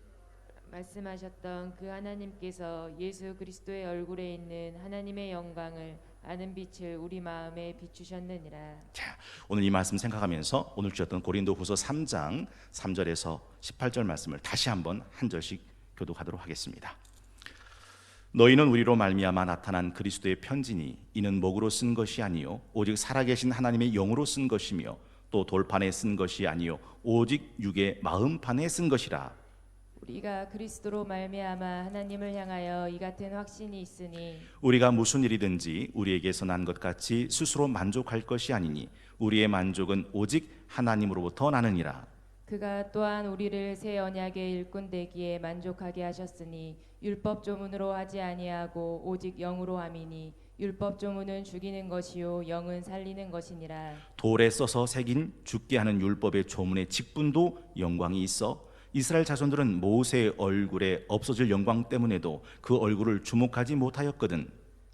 Speaker 3: 말씀하셨던 그 하나님께서 예수 그리스도의 얼굴에 있는 하나님의 영광을 아는 빛을 우리 마음에 비추셨느니라.
Speaker 1: 자, 오늘 이 말씀 생각하면서 오늘 주셨던 고린도후서 3장 3절에서 18절 말씀을 다시 한번 한 절씩 교독하도록 하겠습니다. 너희는 우리로 말미암아 나타난 그리스도의 편지니 이는 목으로 쓴 것이 아니요 오직 살아계신 하나님의 영으로 쓴 것이며 또 돌판에 쓴 것이 아니요 오직 육의 마음판에 쓴 것이라.
Speaker 3: 우리가 그리스도로 말미암아 하나님을 향하여 이 같은 확신이 있으니
Speaker 1: 우리가 무슨 일이든지 우리에게서 난 것 같이 스스로 만족할 것이 아니니 우리의 만족은 오직 하나님으로부터 나느니라.
Speaker 3: 그가 또한 우리를 새 언약의 일꾼 되기에 만족하게 하셨으니 율법 조문으로 하지 아니하고 오직 영으로 함이니 율법 조문은 죽이는 것이요 영은 살리는 것이니라.
Speaker 1: 돌에 써서 새긴 죽게 하는 율법의 조문의 직분도 영광이 있어 이스라엘 자손들은 모세의 얼굴에 없어질 영광 때문에도 그 얼굴을 주목하지 못하였거든.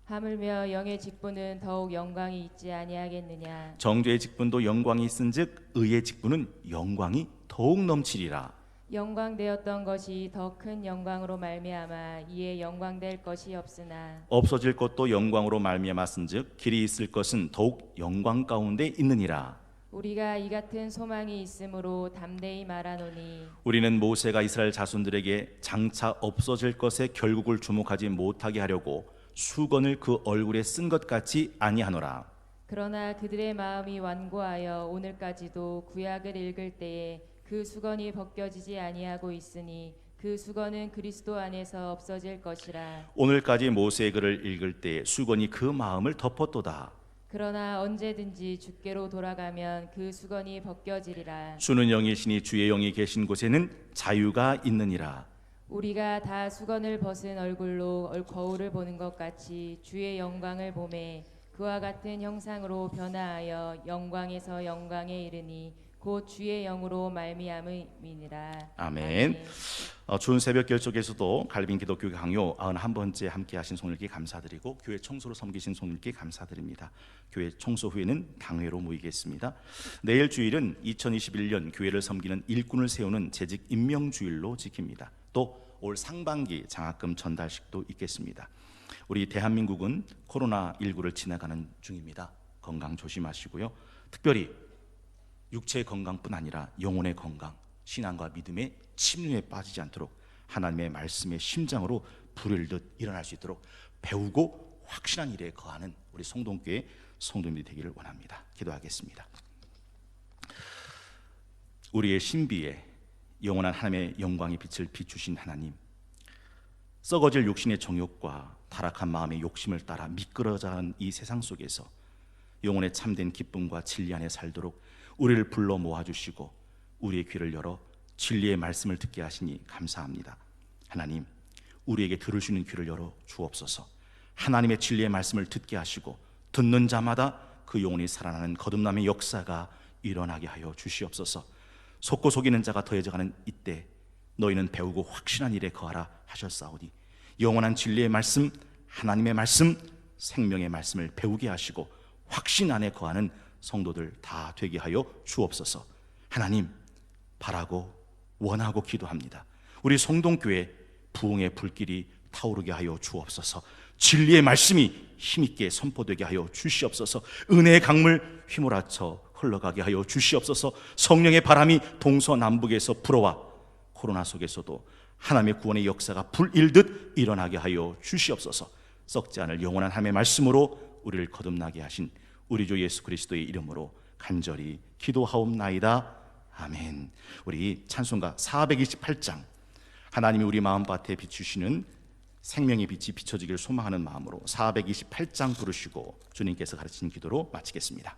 Speaker 3: 하물며 영의 직분은 더욱 영광이 있지 아니하겠느냐.
Speaker 1: 정죄의 직분도 영광이 있은즉 의의 직분은 영광이 더욱 넘치리라.
Speaker 3: 영광되었던 것이 더 큰 영광으로 말미암아 이에 영광될 것이 없으나
Speaker 1: 없어질 것도 영광으로 말미암았은즉 길이 있을 것은 더욱 영광 가운데 있느니라.
Speaker 3: 우리가 이 같은 소망이 있으므로 담대히 말하노니
Speaker 1: 우리는 모세가 이스라엘 자손들에게 장차 없어질 것에 결국을 주목하지 못하게 하려고 수건을 그 얼굴에 쓴 것 같이 아니하노라.
Speaker 3: 그러나 그들의 마음이 완고하여 오늘까지도 구약을 읽을 때에 그 수건이 벗겨지지 아니하고 있으니 그 수건은 그리스도 안에서 없어질 것이라.
Speaker 1: 오늘까지 모세의 글을 읽을 때 수건이 그 마음을 덮었도다.
Speaker 3: 그러나 언제든지 주께로 돌아가면 그 수건이 벗겨지리라.
Speaker 1: 주는 영이시니 주의 영이 계신 곳에는 자유가 있느니라.
Speaker 3: 우리가 다 수건을 벗은 얼굴로 거울을 보는 것 같이 주의 영광을 보매 그와 같은 형상으로 변화하여 영광에서 영광에 이르니 곧 주의 영으로 말미암음이니라.
Speaker 1: 아멘. 좋은 새벽 결속에서도 갈빈 기독교 강요 91번째 함께 하신 손님께 감사드리고 교회 청소로 섬기신 손님께 감사드립니다. 교회 청소 후에는 당회로 모이겠습니다. 내일 주일은 2021년 교회를 섬기는 일꾼을 세우는 재직 임명 주일로 지킵니다. 또 올 상반기 장학금 전달식도 있겠습니다. 우리 대한민국은 코로나19를 지나가는 중입니다. 건강 조심하시고요. 특별히 육체의 건강뿐 아니라 영혼의 건강, 신앙과 믿음의 침륜에 빠지지 않도록 하나님의 말씀의 심장으로 불을 듯 일어날 수 있도록 배우고 확신한 일에 거하는 우리 성동교회 성도님들이 되기를 원합니다. 기도하겠습니다. 우리의 신비에 영원한 하나님의 영광의 빛을 비추신 하나님, 썩어질 육신의 정욕과 타락한 마음의 욕심을 따라 미끄러져가는 이 세상 속에서 영혼의 참된 기쁨과 진리 안에 살도록 우리를 불러 모아주시고 우리의 귀를 열어 진리의 말씀을 듣게 하시니 감사합니다. 하나님, 우리에게 들을 수 있는 귀를 열어 주옵소서. 하나님의 진리의 말씀을 듣게 하시고 듣는 자마다 그 영혼이 살아나는 거듭남의 역사가 일어나게 하여 주시옵소서. 속고 속이는 자가 더해져가는 이때 너희는 배우고 확신한 일에 거하라 하셨사오니 영원한 진리의 말씀, 하나님의 말씀, 생명의 말씀을 배우게 하시고 확신 안에 거하는 성도들 다 되게 하여 주옵소서. 하나님, 바라고 원하고 기도합니다. 우리 성동교회 부흥의 불길이 타오르게 하여 주옵소서. 진리의 말씀이 힘있게 선포되게 하여 주시옵소서. 은혜의 강물 휘몰아쳐 흘러가게 하여 주시옵소서. 성령의 바람이 동서남북에서 불어와 코로나 속에서도 하나님의 구원의 역사가 불일듯 일어나게 하여 주시옵소서. 썩지 않을 영원한 하나님의 말씀으로 우리를 거듭나게 하신 우리 주 예수 그리스도의 이름으로 간절히 기도하옵나이다. 아멘. 우리 찬송가 428장, 하나님이 우리 마음밭에 비추시는 생명의 빛이 비춰지기를 소망하는 마음으로 428장 부르시고 주님께서 가르치는 기도로 마치겠습니다.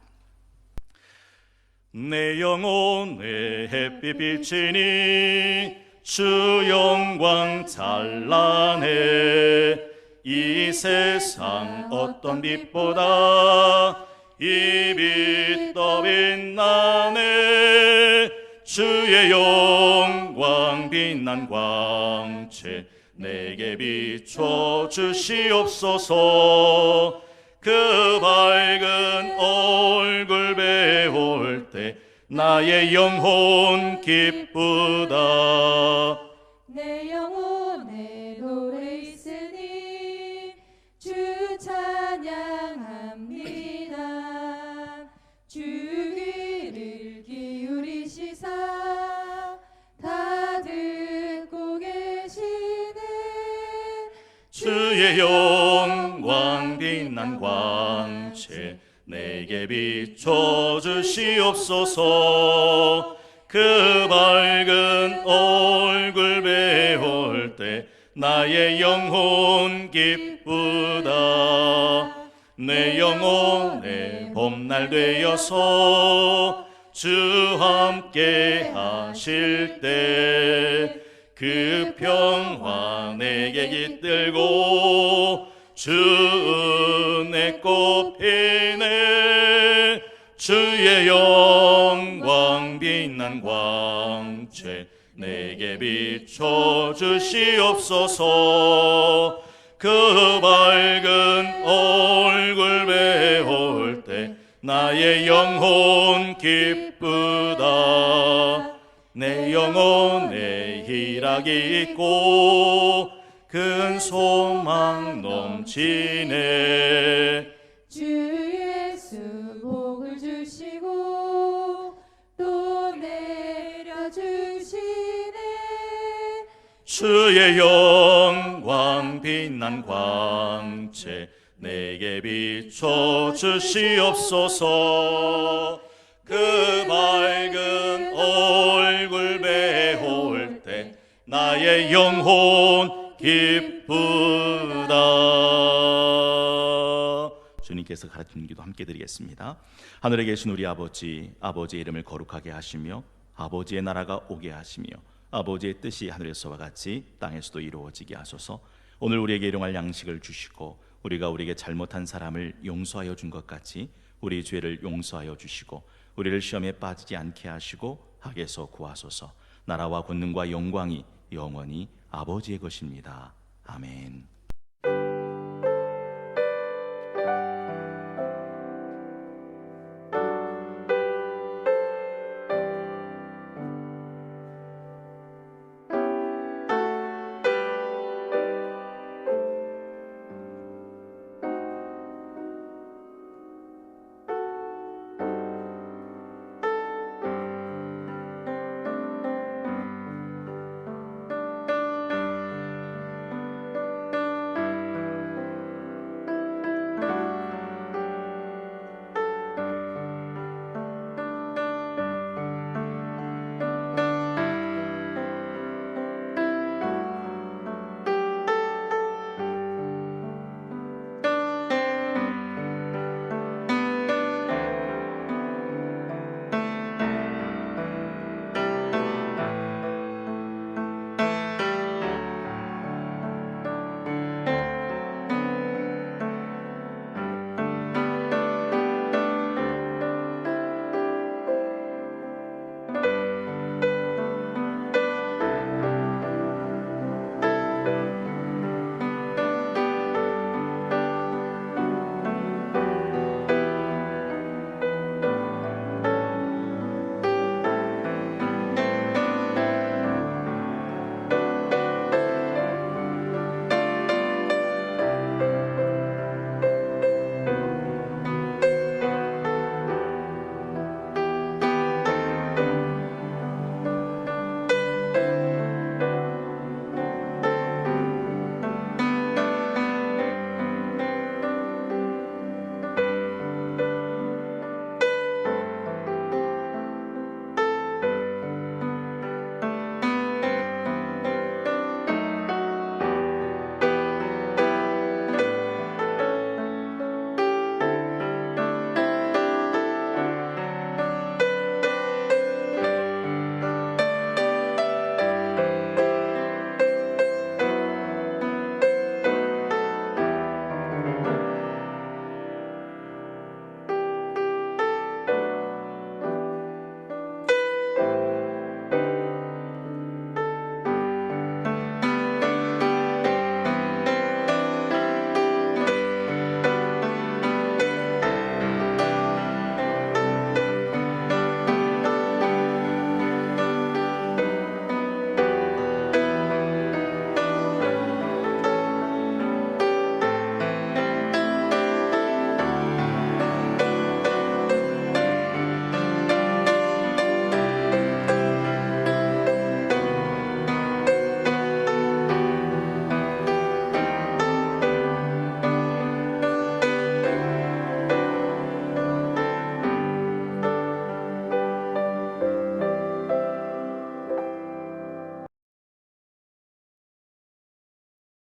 Speaker 1: 내 영혼의 햇빛 비치니 주 영광 찬란해. 이 세상 어떤 빛보다 이 빛 더 빛나네. 주의 영광 빛난 광채 내게 비춰 주시옵소서. 그 밝은 얼굴 배울 때 나의 영혼 기쁘다.
Speaker 2: 내 영혼에 노래 있으니 주 찬양합니다. 주 귀를 기울이시사 다 듣고 계시네.
Speaker 1: 주의 영광 빛난 광채 내게 비춰 주시옵소서. 그 밝은 얼굴 배울 때 나의 영혼 기쁘다. 내 영혼의 봄날 되어서 주 함께 하실 때 그 평화 내게 깃들고 주 은혜 꽃피네. 주의 영광 빛난 광채 내게 비춰 주시옵소서. 그 밝은 얼굴 배울 때 나의 영혼 기쁘다. 내 영혼에 희락이 있고 큰 소망 넘치네.
Speaker 2: 주 예수 복을 주시고 또 내려주시네.
Speaker 1: 주의 영광 빛난 광채 내게 비춰 주시옵소서. 그 밝은 얼굴 배울 때 나의 영혼 기쁘다. 주님께서 가르치는 기도 함께 드리겠습니다. 하늘에 계신 우리 아버지, 아버지의 이름을 거룩하게 하시며 아버지의 나라가 오게 하시며 아버지의 뜻이 하늘에서와 같이 땅에서도 이루어지게 하소서. 오늘 우리에게 일용할 양식을 주시고 우리가 우리에게 잘못한 사람을 용서하여 준 것 같이 우리 죄를 용서하여 주시고 우리를 시험에 빠지지 않게 하시고 악에서 구하소서. 나라와 권능과 영광이 영원히 아버지의 것입니다. 아멘.